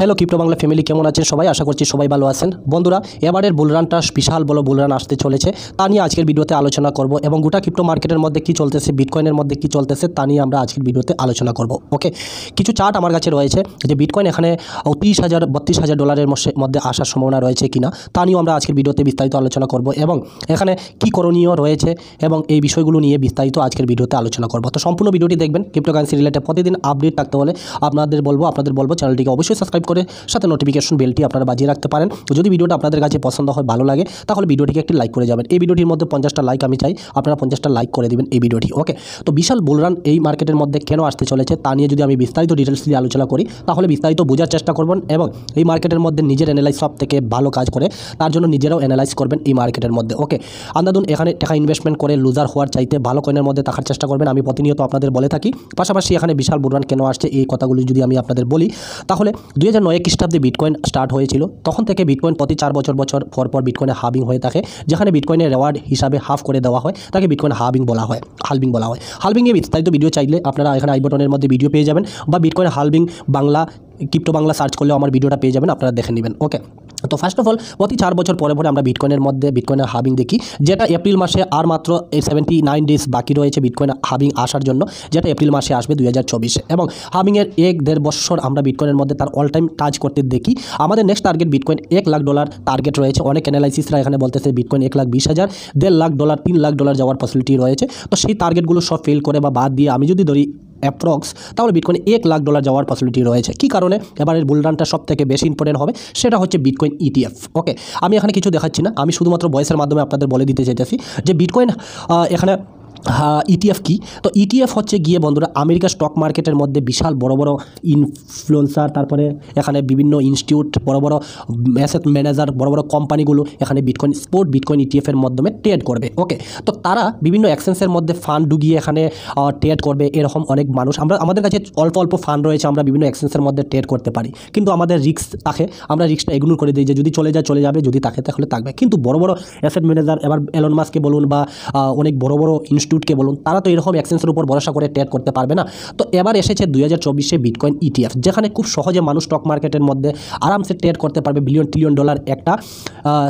Hello crypto Bangla family, কেমন আছেন সবাই? আশা করছি সবাই ভালো আছেন। বন্ধুরা, এবারের বুলরানটা বিশাল বড় বুলরান আসতে চলেছে, তা নিয়ে আজকের ভিডিওতে আলোচনা করব এবং গোটা ক্রিপ্টো মার্কেটের মধ্যে কি চলতেছে, বিটকয়েনের মধ্যে কি চলতেছে তা নিয়ে আমরা আজকের ভিডিওতে আলোচনা করব। ওকে, কিছু চার্ট আমার কাছে রয়েছে যে বিটকয়েন এখানে 30,000-32,000 ডলারের মধ্যে আসার সম্ভাবনা রয়েছে কিনা তা নিয়েও আমরা আজকের ভিডিওতে বিস্তারিত আলোচনা করব এবং এখানে কি করণীয় রয়েছে এবং এই বিষয়গুলো নিয়ে বিস্তারিত আজকের ভিডিওতে আলোচনা করব। তো সম্পূর্ণ ভিডিওটি দেখবেন। ক্রিপ্টোকারেন্সি রিলেটেড প্রতিদিন আপডেট থাকতে হলে আপনাদের বলবো চ্যানেলটিকে অবশ্যই সাবস্ক্রাইব করে সাথে নোটিফিকেশন বেলটি আপনারা বাজিয়ে রাখতে পারেন। যদি ভিডিওটা আপনাদের কাছে পছন্দ হয়, ভালো লাগে, তাহলে ভিডিওটিকে একটি লাইক করে যাবেন। এই ভিডিওটির মধ্যে 50টা লাইক আমি চাই, আপনারা 50টা লাইক করে দিবেন এই ভিডিওটি। ওকে, তো বিশাল বুলরান এই মার্কেটের মধ্যে কেন আসতে চলেছে তা নিয়ে যদি আমি বিস্তারিত ডিটেলস দিয়ে আলোচনা করি, তাহলে বিস্তারিত বোঝার চেষ্টা করবেন এবং এই মার্কেটের মধ্যে নিজের অ্যানালাইজ সব থেকে ভালো কাজ করে তার জন্য নিজেরাও অ্যানালাইজ করবেন এই মার্কেটের মধ্যে। ওকে, আন্দাদুন এখানে টাকা ইনভেস্টমেন্ট করে লুজার হওয়ার চাইতে ভালো কয়েনের মধ্যে থাকার চেষ্টা করবেন, আমি প্রতিনিয়ত আপনাদের বলে থাকি। পাশাপাশি এখানে বিশাল বুলরান কেন আসছে এই কথাগুলি যদি আমি আপনাদের বলি, তাহলে 2009 খ্রিস্টাব্দে বিটকয়েন স্টার্ট হয়েছিল। তখন থেকে বিটকয়েন প্রতি 4 বছর পর বিটকয়েনে হাবিং হয়ে থাকে, যেখানে বিটকয়েনের রেওয়ার্ড হিসাবে হাফ করে দেওয়া হয়, তাকে বিটকয়েন হালভিং বলা হয়। হালভিংয়ে বিস্তারিত ভিডিও চাইলে আপনারা এখানে আই বাটনের মধ্যে ভিডিও পেয়ে যাবেন, বা bitcoin halving Bangla crypto Bangla search করলেও আমার ভিডিওটা পেয়ে যাবেন, আপনারা দেখে নেবেন। ওকে, তো ফার্স্ট অফ অল প্রতি 4 বছর পরে আমরা বিটকয়েনের মধ্যে বিটকয়েনের হাবিং দেখি, যেটা এপ্রিল মাসে আর মাত্র 79 ডেজ বাকি রয়েছে বিটকয়েন হাবিং আসার জন্য, যেটা এপ্রিল মাসে আসবে 2024 এবং হাবিংয়ের 1-1.5 বছর আমরা বিটকয়েনের মধ্যে তার অল টাইম টাচ করতে দেখি। আমাদের next target bitcoin $1 lakh target রয়েছে। অনেক অ্যানালাইসিসরা এখানে বলতেছে বিটকয়েন $1,20,000, $1.5 লাখ, $3 লাখ যাওয়ার পসিবিলিটি রয়েছে। তো সেই টার্গেটগুলো সব ফেল করে বা বাদ দিয়ে আমি যদি ধরি অ্যাপ্রক্স, তাহলে বিটকয়েন $1 লাখ যাওয়ার পসিবিলিটি রয়েছে। কি কারণে? এবারের বুলরানটা সব থেকে বেশি ইম্পর্টেন্ট হবে, সেটা হচ্ছে বিটকয়েন ইটিএফ। ওকে, আমি এখানে কিছু দেখাচ্ছি না, আমি শুধুমাত্র ভয়েসের মাধ্যমে আপনাদের বলে দিতে চাইতেছি যে বিটকয়েন এখানে ইটিএফ কি। তো ইটিএফ হচ্ছে গিয়ে বন্ধুরা আমেরিকা স্টক মার্কেটের মধ্যে বিশাল বড় বড় ইনফ্লুয়েন্সার, তারপরে এখানে বিভিন্ন ইনস্টিটিউট, বড় বড় অ্যাসেট ম্যানেজার, বড় বড় কোম্পানিগুলো এখানে বিটকয়েন ইটিএফের মাধ্যমে ট্রেড করবে। ওকে, তো তারা বিভিন্ন এক্সচেঞ্জের মধ্যে ফান্ড ডুগিয়ে এখানে ট্রেড করবে। এরকম অনেক মানুষ, আমাদের কাছে অল্প ফান্ড রয়েছে, আমরা বিভিন্ন এক্সচেঞ্জের মধ্যে ট্রেড করতে পারি, কিন্তু আমাদের রিস্ক থাকে, আমরা রিস্কটা ইগনোর করে দিই যে যদি চলে যাবে, যদি থাকে তাহলে থাকবে। কিন্তু বড় বড় অ্যাসেট ম্যানেজার, এবার এলন মাস্ককে বলুন বা অনেক বড় বড় ইনস্টিটিউটকে বলুন, তারা তো এরকম এক্সচেঞ্জের উপর ভরসা করে ট্রেড করতে পারবে না। তো এবার এসেছে 2024 বিটকয়েন ইটিএফ, যেখানে খুব সহজে মানুষ স্টক মার্কেটের মধ্যে আরামসে ট্রেড করতে পারবে, $1 ট্রিলিয়ন একটা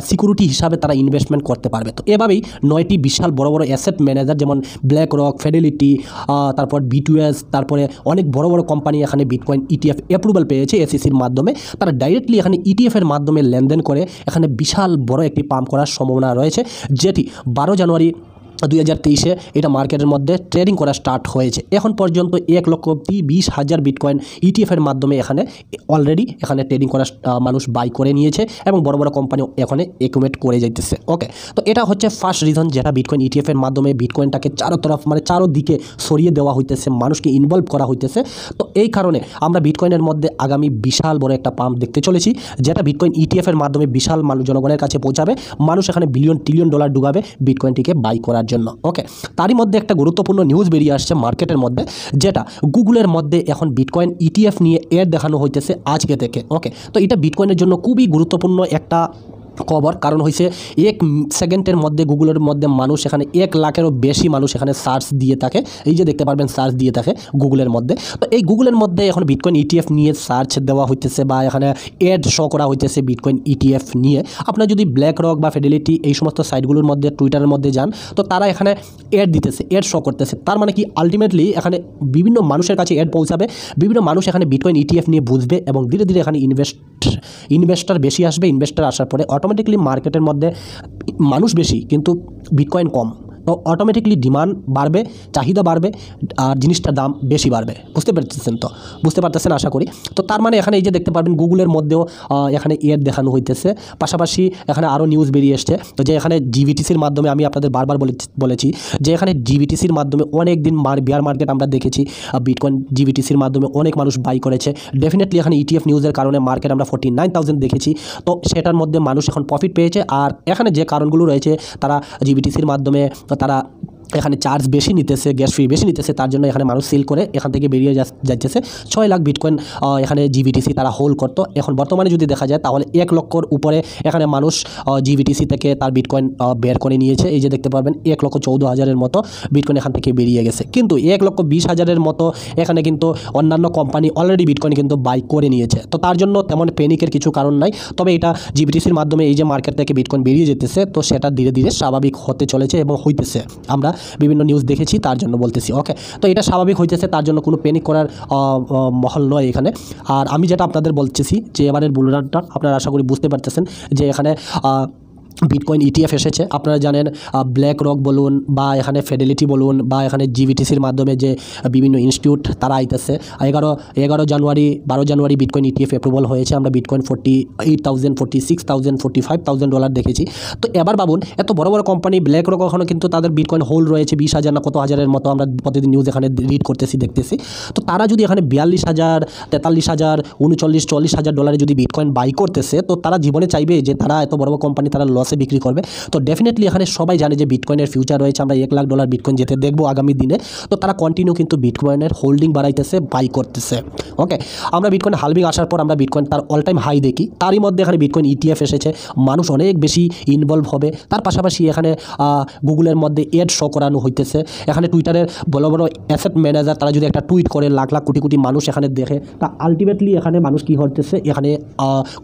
সিকিউরিটি হিসাবে তারা ইনভেস্টমেন্ট করতে পারবে। তো এভাবেই 9টি বিশাল বড় বড় অ্যাসেট ম্যানেজার, যেমন ব্ল্যাক রক, ফিডেলিটি, তারপর B2S, তারপরে অনেক বড় বড় কোম্পানি এখানে বিটকয়েন ইটিএফ অ্যাপ্রুভাল পেয়েছে SECর মাধ্যমে। তারা ডাইরেক্টলি এখানে ইটিএফের মাধ্যমে লেনদেন করে এখানে বিশাল বড় একটি পাম্প করার সম্ভাবনা রয়েছে, যেটি 12 জানুয়ারি 2023 এটা মার্কেটের মধ্যে ট্রেডিং করা স্টার্ট হয়েছে। এখন পর্যন্ত 1,20,000 বিটকয়েন ইটিএফের মাধ্যমে এখানে অলরেডি এখানে ট্রেডিং করা মানুষ বাই করে নিয়েছে এবং বড় বড় কোম্পানি এখানে একুমেট করে যাইতেছে। ওকে, তো এটা হচ্ছে ফার্স্ট রিজন, যেটা বিটকয়েন ইটিএফের মাধ্যমে বিটকয়েনটাকে চারোদিকে সরিয়ে দেওয়া হইতেছে, মানুষকে ইনভলভ করা হইতেছে। তো এই কারণে আমরা বিটকয়েনের মধ্যে আগামী বিশাল বড় একটা পাম্প দেখতে চলেছি, যেটা বিটকয়েন ইটিএফের মাধ্যমে বিশাল জনগণের কাছে পৌঁছাবে। মানুষ এখানে $1 ট্রিলিয়ন ডুবাবে বিটকয়েনটিকে বাই করার জন্য। ওকে, তারই মধ্যে একটা গুরুত্বপূর্ণ নিউজ বেরিয়ে আসছে মার্কেটের মধ্যে, যেটা গুগলের মধ্যে এখন বিটকয়েন ইটিএফ নিয়ে এড দেখানো হইতেছে আজকে থেকে। ওকে, তো এটা বিটকয়েনের জন্য খুবই গুরুত্বপূর্ণ একটা খবর, কারণ হয়েছে 1 সেকেন্ডের মধ্যে গুগলের মধ্যে মানুষ এখানে 1 লাখেরও বেশি মানুষ এখানে সার্চ দিয়ে থাকে, এই যে দেখতে পারবেন সার্চ দিয়ে থাকে গুগলের মধ্যে। তো এই গুগলের মধ্যে এখন বিটকয়েন ইটিএফ নিয়ে সার্চ দেওয়া হইতেছে বা এখানে এড শো করা হইতেছে বিটকয়েন ইটিএফ নিয়ে। আপনারা যদি ব্ল্যাক রক বা ফিডেলিটি এই সমস্ত সাইটগুলোর মধ্যে, টুইটারের মধ্যে যান, তো তারা এখানে এড দিতেছে, এড শো করতেছে। তার মানে কি, আলটিমেটলি এখানে বিভিন্ন মানুষের কাছে এড পৌঁছাবে, বিভিন্ন মানুষ এখানে বিটকয়েন ইটিএফ নিয়ে বুঝবে এবং ধীরে ধীরে এখানে ইনভেস্টার বেশি আসবে। ইনভেস্টার আসার পরে অটোমেটিকলি মার্কেটের মধ্যে মানুষ বেশি কিন্তু বিটকয়েন কম, তো অটোমেটিকলি ডিমান্ড বাড়বে, চাহিদা বাড়বে, আর জিনিসটার দাম বেশি বাড়বে। বুঝতে পারতেছেন আশা করি। তো তার মানে এখানে এই যে দেখতে পারবেন গুগলের মধ্যেও এখানে এড দেখানো হইতেছে। পাশাপাশি এখানে আরও নিউজ বেরিয়ে এসছে, তো যে এখানে জিবিটিসির মাধ্যমে, আমি আপনাদের বারবার বলেছি যে এখানে জিবিটিসির মাধ্যমে অনেক দিন বিয়ার মার্কেট আমরা দেখেছি, বিটকয়েন জিবিটিসির মাধ্যমে অনেক মানুষ বাই করেছে। ডেফিনেটলি এখানে ইটিএফ নিউজের কারণে মার্কেট আমরা 49,000 দেখেছি, তো সেটার মধ্যে মানুষ এখন প্রফিট পেয়েছে। আর এখানে যে কারণগুলো রয়েছে, তারা জিবিটিসির মাধ্যমে তারা এখানে চার্জ বেশি নিতেছে, গ্যাস ফি বেশি নিতেছে, তার জন্য এখানে মানুষ সেল করে এখান থেকে বেরিয়ে যাইতেছে। 6 লাখ বিটকয়েন এখানে জিবিটিসি তারা হোল্ড করতো। এখন বর্তমানে যদি দেখা যায় তাহলে 1 লক্ষর উপরে এখানে মানুষ জিবিটিসি থেকে তার বিটকয়েন বের করে নিয়েছে। এই যে দেখতে পারবেন 1,14,000-এর মতো বিটকয়েন এখান থেকে বেরিয়ে গেছে। কিন্তু 1,20,000-এর মতো এখানে কিন্তু অন্যান্য কোম্পানি অলরেডি বিটকয়েন কিন্তু বাই করে নিয়েছে। তো তার জন্য তেমন প্যানিকের কিছু কারণ নাই। তবে এটা জিবিটিসির মাধ্যমে এই যে মার্কেট থেকে বিটকয়েন বেরিয়ে যেতেছে, তো সেটা ধীরে ধীরে স্বাভাবিক হতে চলেছে এবং হইতেছে। আমরা বিভিন্ন নিউজ দেখেছি, তার জন্য বলতেছি। ওকে, তো এটা স্বাভাবিক হইতেছে, তার জন্য কোনো প্যানিক করার মহল নয় এখানে। আর আমি যেটা আপনাদের বলতেছি যে এবারের বুলরানটা আপনারা আশা করি বুঝতে পারতেছেন যে এখানে বিটকয়েন ইটিএফ এসেছে। আপনারা জানেন ব্ল্যাক রক বলুন বা এখানে ফেডেলিটি বলুন বা এখানে জিবিটিসির মাধ্যমে যে বিভিন্ন ইনস্টিটিউট তারা আইতেছে। 11 জানুয়ারি 12 জানুয়ারি বিটকয়েন ইটিএফ অ্যাপ্রুভাল হয়েছে। আমরা বিটকয়েন 48,000 46,000 45,000 ডলার দেখেছি। তো এবার ভাবুন, এত বড় বড় কোম্পানি ব্ল্যাক রক এখনও কিন্তু তাদের বিটকয়েন হোল্ড রয়েছে 20,000 না কত হাজারের মতো। আমরা প্রতিদিন নিউজ এখানে রিড করতেছি, দেখতেছি। তো তারা যদি এখানে 42,000 43,000 39 40,000 ডলারে যদি বিটকয়েন বাই করতেছে, তো তারা জীবনে চাইবে যে তারা এত বড় বড় কোম্পানি তারা লসে বিক্রি করবে? তো ডেফিনেটলি এখানে সবাই জানে যে বিটকয়েনের ফিউচার রয়েছে। আমরা 1 লাখ ডলার বিটকয়েন যেতে দেখবো আগামী দিনে। তো তারা কন্টিনিউ কিন্তু বিটকয়েনের হোল্ডিং বাড়াইতেছে, বাই করতেছে। ওকে, আমরা বিটকয়েন হালভিং আসার পর আমরা বিটকয়েন তার অল টাইম হাই দেখি। তারই মধ্যে এখানে বিটকয়েন ইটিএফ এসেছে, মানুষ অনেক বেশি ইনভলভ হবে। তার পাশাপাশি এখানে গুগলের মধ্যে এড শো করানো হইতেছে। এখানে টুইটারের বড় বড় অ্যাসেট ম্যানেজার তারা যদি একটা টুইট করে লাখ লাখ কোটি কোটি মানুষ এখানে দেখে, তা আলটিমেটলি এখানে মানুষ কী হতেছে, এখানে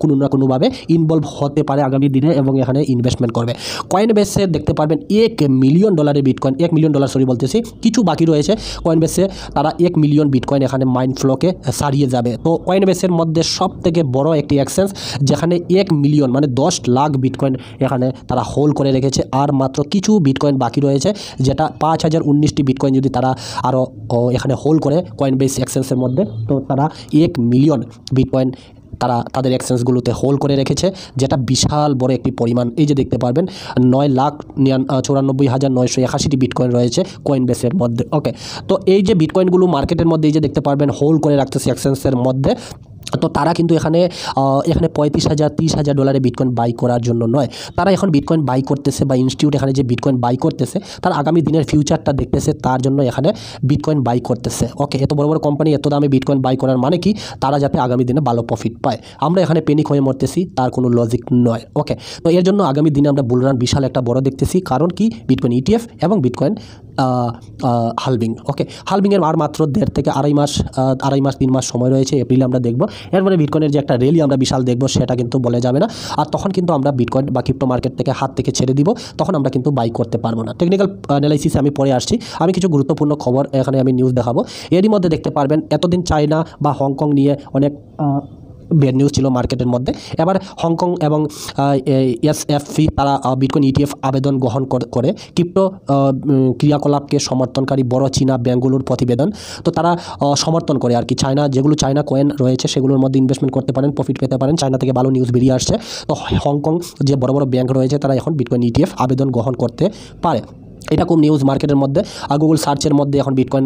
কোনো না কোনোভাবে ইনভলভ হতে পারে আগামী দিনে এবং এখানে ইনভেস্টমেন্ট করবে। কয়েনবেসে দেখতে পারবেন $1 মিলিয়ন বিটকয়েন, $1 মিলিয়ন বলতেছি, কিছু বাকি রয়েছে। কয়েনবেসে তারা 1 মিলিয়ন বিটকয়েন এখানে মাইন্ড ফ্লোকে সারিয়ে যাবে। তো কয়েনবেসের মধ্যে সব থেকে বড় একটি এক্সচেঞ্জ যেখানে 1 মিলিয়ন মানে 10 লাখ বিটকয়েন এখানে তারা হোল্ড করে রেখেছে। আর মাত্র কিছু বিটকয়েন বাকি রয়েছে, যেটা 5,019টি বিটকয়েন যদি তারা আরও এখানে হোল্ড করে কয়েনবেস এক্সচেঞ্জের মধ্যে, তো তারা 1 মিলিয়ন বিটকয়েন তারা তাদের এক্সচেঞ্জগুলোতে হোল্ড করে রেখেছে, যেটা বিশাল বড় একটি পরিমাণ। এই যে দেখতে পারবেন 9,94,981টি বিটকয়েন রয়েছে কয়েনবেসের মধ্যে। ওকে, তো এই যে বিটকয়েনগুলো মার্কেটের মধ্যে এই যে দেখতে পারবেন হোল্ড করে রাখতেছে এক্সচেঞ্জের মধ্যে। তো তারা কিন্তু এখানে 35,000 30,000 ডলারে বিটকয়েন বাই করার জন্য নয়, তারা এখন বিটকয়েন বাই করতেছে বা ইনস্টিটিউট এখানে যে বিটকয়েন বাই করতেছে তার আগামী দিনের ফিউচারটা দেখতেছে, তার জন্য এখানে বিটকয়েন বাই করতেছে। ওকে, এত বড় বড় কোম্পানি এত দামে বিটকয়েন বাই করার মানে কি, তারা যাতে আগামী দিনে ভালো প্রফিট পায়। আমরা এখানে প্যানিক হয়ে মরতেছি, তার কোনো লজিক নয়। ওকে, তো এর জন্য আগামী দিনে আমরা বুলরান বিশাল একটা বড় দেখতেছি। কারণ কি, বিটকয়েন ইটিএফ এবং বিটকয়েন হালভিং। ওকে, হালভিংয়ের আর মাত্র 1.5 থেকে 2.5 মাস 3 মাস সময় রয়েছে। এপ্রিলে আমরা দেখব। এরপরে বিটকয়েনের যে একটা র্যালি আমরা বিশাল দেখব, সেটা কিন্তু বলে যাবে না। আর তখন কিন্তু আমরা বিটকয়েন বা ক্রিপ্টো মার্কেট থেকে হাত থেকে ছেড়ে দিব, তখন আমরা কিন্তু বাই করতে পারবো না। টেকনিক্যাল অ্যানালাইসিসে আমি পরে আসছি। আমি কিছু গুরুত্বপূর্ণ খবর এখানে আমি নিউজ দেখাবো। এরই মধ্যে দেখতে পারবেন এতদিন চায়না বা হংকং নিয়ে অনেক ব্যাড নিউজ ছিল মার্কেটের মধ্যে। এবার হংকং এবং এসএফসি তারা বিটকয়েন ইটিএফ আবেদন গ্রহণ করে ক্রিপ্টো ক্রিয়াকলাপকে সমর্থনকারী বড় চীনা ব্যাঙ্কগুলোর প্রতিবেদন। তো তারা সমর্থন করে আর কি। যেগুলো চায়না কয়েন রয়েছে সেগুলোর মধ্যে ইনভেস্টমেন্ট করতে পারেন, প্রফিট পেতে পারেন। চায়না থেকে ভালো নিউজ বেরিয়ে আসছে। তো হংকং যে বড় বড় ব্যাঙ্ক রয়েছে তারা এখন বিটকয়েন ইটিএফ আবেদন গ্রহণ করতে পারে। এরকম নিউজ মার্কেটের মধ্যে। গুগল সার্চের মধ্যে এখন বিটকয়েন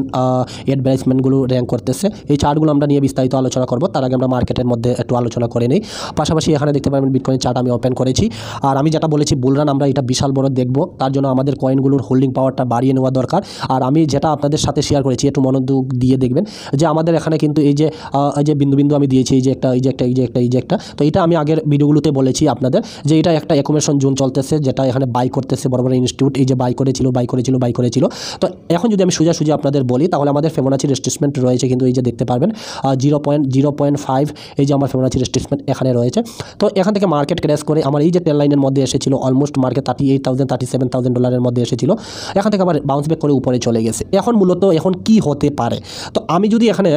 অ্যাডভার্টাইজমেন্টগুলো র্যাঙ্ক করতেছে। এই চার্টগুলো আমরা নিয়ে বিস্তারিত আলোচনা করব। তার আগে আমরা মার্কেটের মধ্যে একটু আলোচনা করে নিই। পাশাপাশি এখানে দেখতে পাবেন বিটকয়েন চার্ট আমি ওপেন করেছি। আর আমি যেটা বলেছি বুলরান আমরা এটা বিশাল বড় দেখব, তার জন্য আমাদের কয়েনগুলোর হোল্ডিং পাওয়ারটা বাড়িয়ে নেওয়া দরকার। আর আমি যেটা আপনাদের সাথে শেয়ার করেছি একটু মনোযোগ দিয়ে দেখবেন যে আমাদের এখানে কিন্তু এই যে বিন্দু বিন্দু আমি দিয়েছি, এই যে একটা। তো এটা আমি আগের ভিডিওগুলোতে বলেছি আপনাদের যে এটা একটা অ্যাকুমুলেশন জোন চলতেছে, যেটা এখানে বাই করতেছে বড় বড় ইনস্টিটিউট। এই যে বাই করেছিল। তো এখন যদি আমি সোজা আপনাদের বলি, তাহলে আমাদের ফিবোনাচি রেট্রেসমেন্ট রয়েছে কিন্তু এই যে দেখতে পারবেন 0.5 এই যে আমার ফিবোনাচি রেট্রেসমেন্ট এখানে রয়েছে। তো এখান থেকে মার্কেট ক্র্যাশ করে আমার এই যে টেন লাইনের মধ্যে এসেছিল, অলমোস্ট মার্কেট 38,000 37,000 ডলারের মধ্যে এসেছিল। এখান থেকে আবার বাউন্স ব্যাক করে উপরে চলে গেছে। এখন মূলত কি হতে পারে, তো আমি যদি এখানে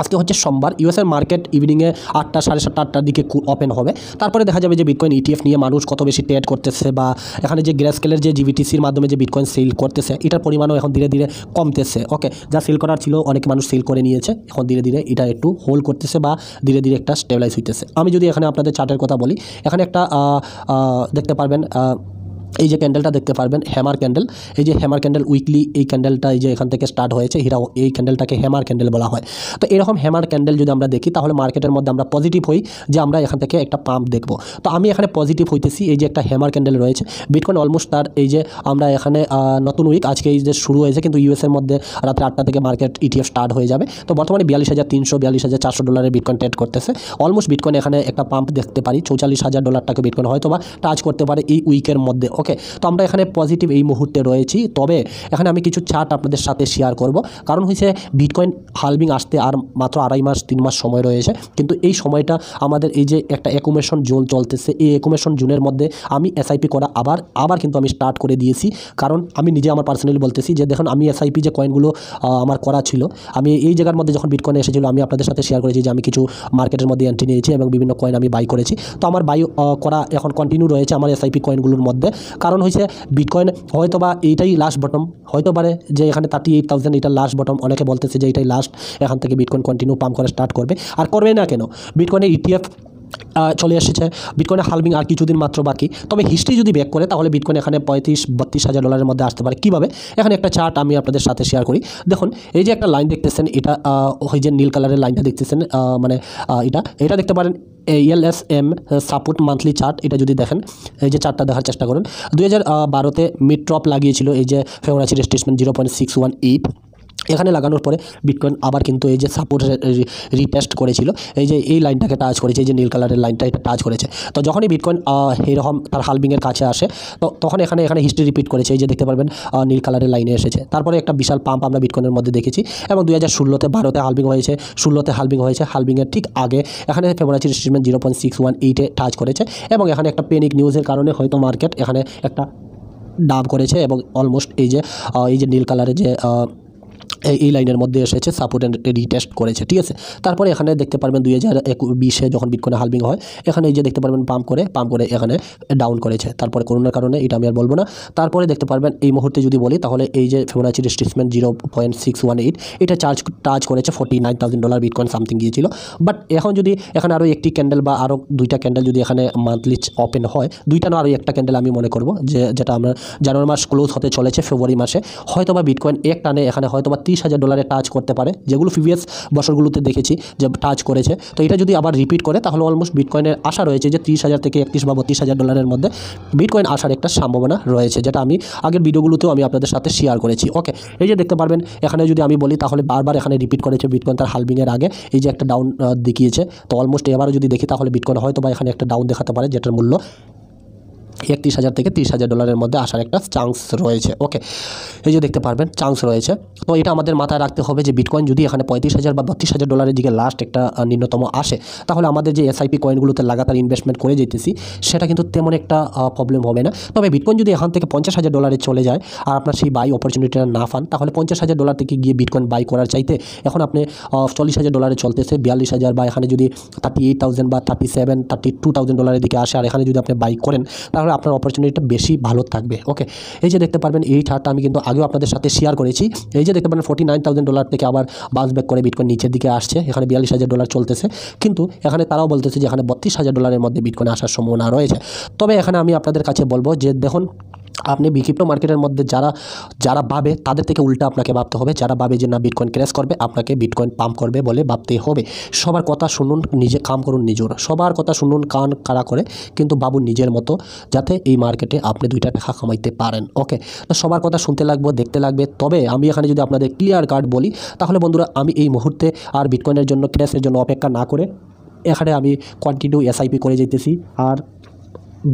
আজকে হচ্ছে সোমবার, ইউএসের মার্কেট ইভিনিংয়ে 8টা 7:30 8টার দিকে ওপেন হবে। তারপরে দেখা যাবে যে বিটকয়েন ইটিএফ নিয়ে মানুষ কত বেশি ট্রেড করতেছে, বা এখানে যে গ্রেস্কেলের যে জিবিটিসির মাধ্যমে যে বিটকয়েন সেল করতেছে, এটার পরিমাণও এখন ধীরে ধীরে কমতেছে। ওকে, যা সেল করার ছিল অনেক মানুষ সেল করে নিয়েছে, এখন ধীরে ধীরে এটা একটু হোল্ড করতেছে বা ধীরে ধীরে একটা স্টেবিলাইজ হইতেছে। আমি যদি এখানে আপনাদের চার্টের কথা বলি, এখানে একটা দেখতে পারবেন এই যে ক্যান্ডেলটা দেখতে পারবেন হ্যামার ক্যান্ডেল, এই যে হ্যামার ক্যান্ডেল উইকলি এই ক্যান্ডেলটা এই যে এখান থেকে স্টার্ট হয়েছে, এই ক্যান্ডেলটাকে হ্যামার ক্যান্ডেল বলা হয়। তো এরকম হ্যামার ক্যান্ডেল যদি আমরা দেখি তাহলে মার্কেটের মধ্যে আমরা পজিটিভ হই যে আমরা এখান থেকে একটা পাম্প দেখব। তো আমি এখানে পজিটিভ হইতেছি, এই যে একটা হ্যামার ক্যান্ডেল রয়েছে বিটকয়েন অলমোস্ট তার এই যে আমরা এখানে নতুন উইক আজকে এই যে শুরু হয়েছে, কিন্তু ইউএসের মধ্যে রাত্রে 8টা থেকে মার্কেট ইটিএফ স্টার্ট হয়ে যাবে। তো বর্তমানে 42,300 42,400 ডলারের বিটকয়েন ট্রেড করতেছে। অলমোস্ট বিটকয়েন এখানে একটা পাম্প দেখতে পারি, 44,000 ডলারটাকে বিটকয়েন হয়তো বা টাচ করতে পারে এই উইকের মধ্যে। ওকে, তো আমরা এখানে পজিটিভ এই মুহূর্তে রয়েছি। তবে এখানে আমি কিছু চার্ট আপনাদের সাথে শেয়ার করব, কারণ হচ্ছে বিটকয়েন হালভিং আসতে আর মাত্র 2.5 মাস 3 মাস সময় রয়েছে। কিন্তু এই সময়টা আমাদের এই যে একটা অ্যাকুমুলেশন জোন চলতেছে, এই অ্যাকুমুলেশন জোনের মধ্যে আমি এসআইপি করা আবার কিন্তু আমি স্টার্ট করে দিয়েছি। কারণ আমি নিজে আমার পার্সোনালি বলতেছি যে দেখুন, আমি এসআইপি যে কয়েনগুলো আমার করা ছিল, আমি এই জায়গার মধ্যে যখন বিটকয়েন এসেছিল আমি আপনাদের সাথে শেয়ার করেছি যে আমি কিছু মার্কেটের মধ্যে এন্ট্রি নিয়েছি এবং বিভিন্ন কয়েন আমি বাই করেছি। তো আমার বাই করা এখন কন্টিনিউ রয়েছে আমার এসআইপি কয়েনগুলোর মধ্যে। কারণ হয়েছে বিটকয়েন হয়তো বা এইটাই লাস্ট বটম, হয়তো পারে যে এখানে 38,000 এটা লাস্ট বটম, অনেকে বলতেছে যে এটাই লাস্ট, এখান থেকে বিটকয়েন কন্টিনিউ পাম্প করা স্টার্ট করবে। আর করবে না কেন, বিটকয়েনের ইটিএফ চলে এসেছে, বিটকয়েনের হালভিং আর কিছুদিন মাত্র বাকি। তবে হিস্ট্রি যদি ব্যাক করে তাহলে বিটকয়েন এখানে 35-32 হাজার ডলারের মধ্যে আসতে পারে। কীভাবে, এখানে একটা চার্ট আমি আপনাদের সাথে শেয়ার করি। দেখুন, এই যে একটা লাইন দেখতেছেন, এটা ওই যে নীল কালারের লাইনটা দেখতেছেন, মানে এটা দেখতে পারেন এলএসএম সাপোর্ট মান্থলি চার্ট। এটা যদি দেখেন, এই যে চার্টটা দেখার চেষ্টা করুন, 2012-তে মিড ট্রপ লাগিয়েছিল এই যে ফেবোনাচি রেজিস্ট্রেশন 0.618, এখানে লাগানোর পরে বিটকয়েন আবার কিন্তু এই যে সাপোর্ট রিটেস্ট করেছিল, এই যে এই লাইনটাকে টাচ করেছে, এই যে নীল কালারের লাইনটা এটা টাচ করেছে। তো যখনই বিটকয়েন এরকম তার হালভিংয়ের কাছে আসে, তো তখন এখানে হিস্ট্রি রিপিট করেছে, এই যে দেখতে পারবেন নীল কালারের লাইনে এসেছে। তারপরে একটা বিশাল পাম্প আমরা বিটকয়েনের মধ্যে দেখেছি এবং 2016-12-তে হালভিং হয়েছে, 16-তে হালভিং হয়েছে। হালভিংয়ের ঠিক আগে এখানে ফেবোনাচি রেজিস্ট্রেশন 0.618-এ টাচ করেছে এবং এখানে একটা প্যানিক নিউজের কারণে হয়তো মার্কেট এখানে একটা ডাব করেছে এবং অলমোস্ট এই যে নীল কালারের যে এই লাইনের মধ্যে এসেছে, সাপোর্ট এন্ড রিটেস্ট করেছে, ঠিক আছে। তারপরে এখানে দেখতে পারবেন 2020-এ যখন বিটকয়েন হালভিং হয়, এখানে এই যে দেখতে পারবেন পাম্প করে এখানে ডাউন করেছে। তারপরে করোনার কারণে এটা আমি আর বলবো না। তারপরে দেখতে পারবেন এই মুহূর্তে যদি বলি তাহলে এই যে ফিবোনাচি রেজিস্ট্রেশন 0.618 এটা টাচ করেছে, 49,000 ডলার বিটকয়েন সামথিং গিয়েছিল। বাট এখন যদি এখানে আরও একটি ক্যান্ডেল বা আরও 2টা ক্যান্ডেল যদি এখানে মান্থলি ওপেন হয়, 2টা না আরও একটা ক্যান্ডেল আমি মনে করব যেটা আমরা জানুয়ারি মাস ক্লোজ হতে চলেছে, ফেব্রুয়ারি মাসে হয়তো বা বিটকয়েন এক টানে এখানে হয়তো বা 30,000 ডলারে টাচ করতে পারে, যেগুলো প্রিভিয়াস বছরগুলোতে দেখেছি যে টাচ করেছে। তো এটা যদি আবার রিপিট করে তাহলে অলমোস্ট বিটকয়েনের আশা রয়েছে যে 30,000 থেকে 31 বা 32,000 ডলারের মধ্যে বিটকয়েন আসার একটা সম্ভাবনা রয়েছে, যেটা আমি আগের ভিডিওগুলোতেও আমি আপনাদের সাথে শেয়ার করেছি। ওকে, এই যে দেখতে পারবেন এখানে যদি আমি বলি তাহলে বারবার এখানে রিপিট করেছে বিটকয়েন তার হালভিংয়ের আগে, এই যে একটা ডাউন দেখিয়েছে। তো অলমোস্ট এবারও যদি দেখি তাহলে বিটকয়েন হয়তো বা এখানে একটা ডাউন দেখাতে পারে, যেটার মূল্য 31,000 থেকে 30,000 ডলারের মধ্যে আসার একটা চান্স রয়েছে। ওকে, এই যে দেখতে পারবেন চান্স রয়েছে। তো এটা আমাদের মাথায় রাখতে হবে যে বিটকয়েন যদি এখানে 35,000 বা 32,000 ডলারের দিকে লাস্ট একটা ন্যূনতম আসে, তাহলে আমাদের যে এসআইপি কয়েনগুলোতে লাগাতার ইনভেস্টমেন্ট করে যেতেছি সেটা কিন্তু তেমন একটা প্রবলেম হবে না। তবে বিটকয়েন যদি এখান থেকে 50,000 ডলারে চলে যায় আর আপনার সেই বাই অপরচুনিটিটা না পান, তাহলে 50,000 ডলার থেকে গিয়ে বিটকয়েন বাই করার চাইতে এখন আপনি 40,000 ডলারে চলতেছে 42,000, বা এখানে যদি 38,000 বা 32,000 ডলারের দিকে আসে আর এখানে যদি আপনি বাই করেন, তাহলে আপনার অপরচুনিটিটা বেশি ভালো থাকবে। ওকে, এই যে দেখতে পারবেন এই চার্টটা আমি কিন্তু আগেও আপনাদের সাথে শেয়ার করেছি। এই যে দেখতে পারেন 49,000 ডলার থেকে আবার বাউন্স ব্যাক করে বিটকয়েন নিচের দিকে আসছে, এখানে 42,000 ডলার চলতেছে, কিন্তু এখানে তারাও বলতেছে যে এখানে 32,000 ডলারের মধ্যে বিটকয়েন আসার সম্ভাবনা রয়েছে। তবে এখানে আমি আপনাদের কাছে বলবো যে দেখুন, আপনি ক্রিপ্টো মার্কেটের মধ্যে যারা ভাবে তাদের থেকে উল্টা আপনাকে ভাবতে হবে। যারা ভাবে যে না বিটকয়েন ক্র্যাশ করবে, আপনাকে বিটকয়েন পাম্প করবে বলে ভাবতেই হবে। সবার কথা শুনুন, নিজে কাম করুন নিজের, সবার কথা শুনুন কান কারা করে, কিন্তু ভাবুন নিজের মতো, যাতে এই মার্কেটে আপনি 2টা টাকা কামাইতে পারেন। ওকে, তো সবার কথা শুনতে লাগবে, দেখতে লাগবে। তবে আমি এখানে যদি আপনাদের ক্লিয়ার কাট বলি, তাহলে বন্ধুরা আমি এই মুহূর্তে আর বিটকয়েনের জন্য ক্র্যাশের জন্য অপেক্ষা না করে এখানে আমি কন্টিনিউ এসআইপি করে যেতেছি। আর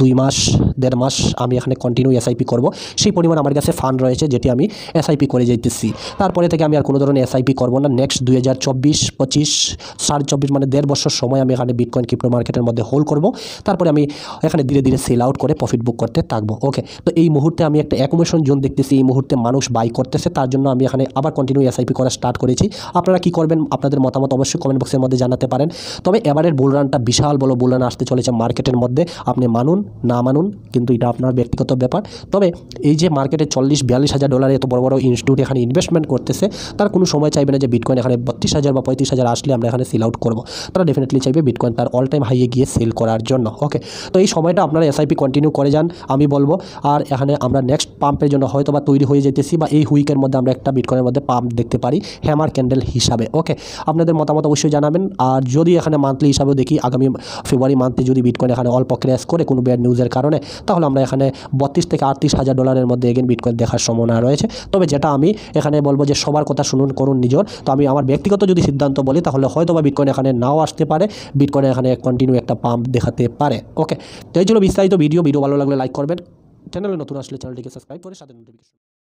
2 মাস 1.5 মাস আমি এখানে কন্টিনিউ এসআইপি করব। সেই পরিমাণ আমার কাছে ফান্ড রয়েছে যেটি আমি এসআইপি করে যেতেছি। তারপরে থেকে আমি আর কোনো ধরনের এসআইপি করব না। নেক্সট 2024-25 24 মানে 1.5 বছর সময় আমি এখানে বিটকয়েন ক্রিপ্টো মার্কেটের মধ্যে হোল্ড করব। তারপরে আমি এখানে ধীরে ধীরে সেল আউট করে প্রফিট বুক করতে থাকবো। ওকে, তো এই মুহূর্তে আমি একটা অ্যাকুমুলেশন জোন দেখতেছি, এই মুহূর্তে মানুষ বাই করতেছে, তার জন্য আমি এখানে আবার কন্টিনিউ এসআইপি করা স্টার্ট করেছি। আপনারা কি করবেন, আপনাদের মতামত অবশ্যই কমেন্ট বক্সের মধ্যে জানাতে পারেন। তবে এবারের বুলরানটা বিশাল বড় বুলরান আসতে চলেছে মার্কেটের মধ্যে, আপনি মানুন না মানুন, কিন্তু এটা আপনার ব্যক্তিগত ব্যাপার। তবে এই যে মার্কেটে 40-42 হাজার ডলারে এত বড় বড় ইনস্টিটিউট এখানে ইনভেস্টমেন্ট করতেছে, তারা কোনো সময় চাইবে না যে বিটকয়েন এখানে 32,000 বা 35,000 আসলে আমরা এখানে সেল আউট করবো। তারা ডেফিনেটলি চাইবে বিটকয়েন তার অল টাইম হাইয়ে গিয়ে সেল করার জন্য। ওকে, তো এই সময়টা আপনারা এসআইপি কন্টিনিউ করে যান আমি বলবো। আর এখানে আমরা নেক্সট পাম্পের জন্য হয়তো বা তৈরি হয়ে যেতেছি, বা এই উইকের মধ্যে আমরা একটা বিটকয়েনের মধ্যে পাম্প দেখতে পারি হ্যামার ক্যান্ডেল হিসাবে। ওকে, আপনাদের মতামত অবশ্যই জানাবেন। আর যদি এখানে মান্থলি হিসাবেও দেখি, আগামী ফেব্রুয়ারি মান্থে যদি বিটকয়েন এখানে অল্প ক্র্যাশ করে কোনো ব্যাড নিউজের কারণে, তাহলে আমরা এখানে 32 থেকে 38 হাজার ডলারের মধ্যে এগেন বিটকয়েন দেখার সম্ভাবনা রয়েছে। তবে যেটা আমি এখানে বলবো যে সবার কথা শুনুন, করুন নিজের। তো আমি আমার ব্যক্তিগত যদি সিদ্ধান্ত বলি, তাহলে হয়তো বা বিটকয়েন এখানে নাও আসতে পারে, বিটকয়েন এখানে কন্টিনিউ একটা পাম্প দেখাতে পারে। ওকে, তো এই জন্য বিস্তারিত ভিডিও ভালো লাগলে লাইক করবেন, চ্যানেলে নতুন আসলে চ্যানেলটিকে সাবস্ক্রাইব করে সাথে নোটিফিকেশন